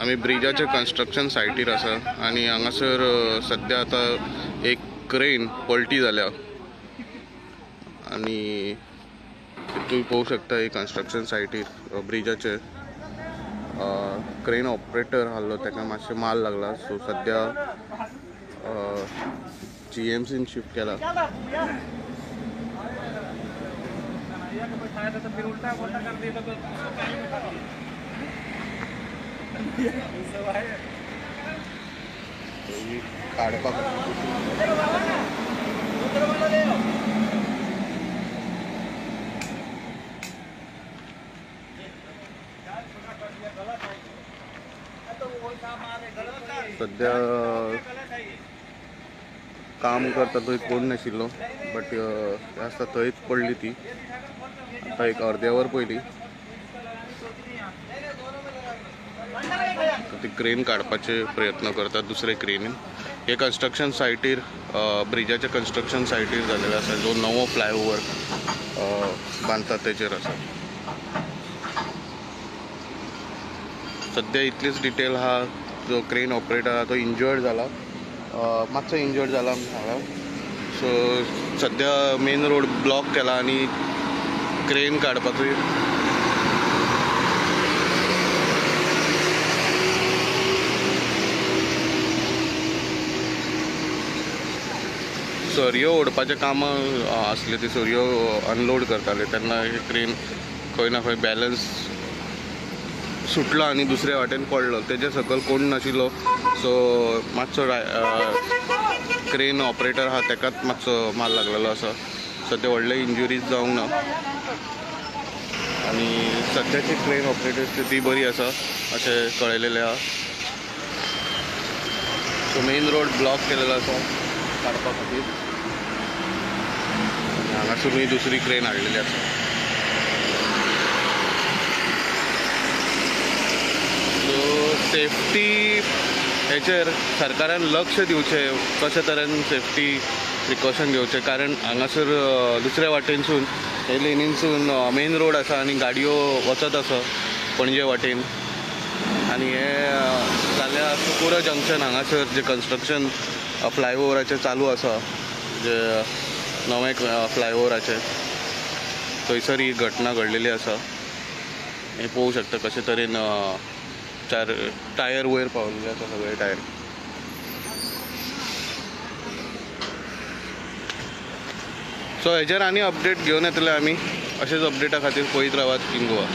आम्ही ब्रिजाच्या कन्स्ट्रक्शन सायटीर आसा आणि हांगासर सध्या आता एक क्रेन पलटी जाल्या आणि तुम्ही पळोवंक शकता ही कन्स्ट्रक्शन सायटीर ब्रिजाचे क्रेन ऑपरेटर आसलो ताका मातशें माल लागला सो सध्या GMCन शिफ्ट केला. काढपाक सध्या काम करता थंय कोण नाशिल्लो बट आसता थंयच पडली ती. आता एक अर्दे वर पयली ती क्रेन काडपाचे प्रयत्न करतात दुसरे क्रेनीन. हे कन्स्ट्रक्शन सायटीर ब्रिजाच्या कन्स्ट्रक्शन सायटीर जाल्लेलो आसा जो नवो फ्लायओवर बांदतात तेचेर आसा. सध्या इतलीच डिटेल हा जो क्रेन ऑपरेटर हा तो इंजर्ड जाला, मातसो इंजर्ड जाला हांगा. सो सध्या मेन रोड ब्लॉक केला आणि क्रेन काडपाचो सरयो ओडपाचें काम आसले. ती सरयो अनलोड करताले तेन्ना हे क्रेन खंय ना खंय बॅलन्स सुटलो आणि दुसऱ्या वाटेन पडलो. तेजे सकयल कोण नाशिल्लो सो मातसो क्रेन ऑपरेटर आहा तेकाच मातसो माल लागलेलो आसा. सध्या व्हडले इंजुरीज जावंक ना आणि सध्याची क्रेन ऑपरेटर स्थिती बरी आसा अशें कळयलेलें आहा. सो मेन रोड ब्लॉक केलेलो आसा काडपा खातीर. हांगासून दुसरी क्रेन हाडलेली आसा. सो सेफ्टी हेचेर सरकारान लक्ष दिवचें, कशे तरेन सेफ्टी प्रिकॉशन घेवचे. कारण हांगासर दुसऱ्या वाटेनसून हे लेनीनसून मेन रोड आसा आणि गाडयो वचत आसा पणजे वाटेन. आणि हे जाल्या सुकुरा जंक्शन हांगासर जे कन्स्ट्रक्शन फ्लायओवराचें चालू आसा, जे नवे फ्लायओवराचें थंयसर ही घटना घडलेली आसा. हे पळोवंक शकता कशे तरेन टायर वयर पावलेले आसा सगळे टायर. सो हेचेर आनी अपडेट घेवन येतले आमी. अशेच अपडेटा खातीर पळयत रावात किंग गोवा.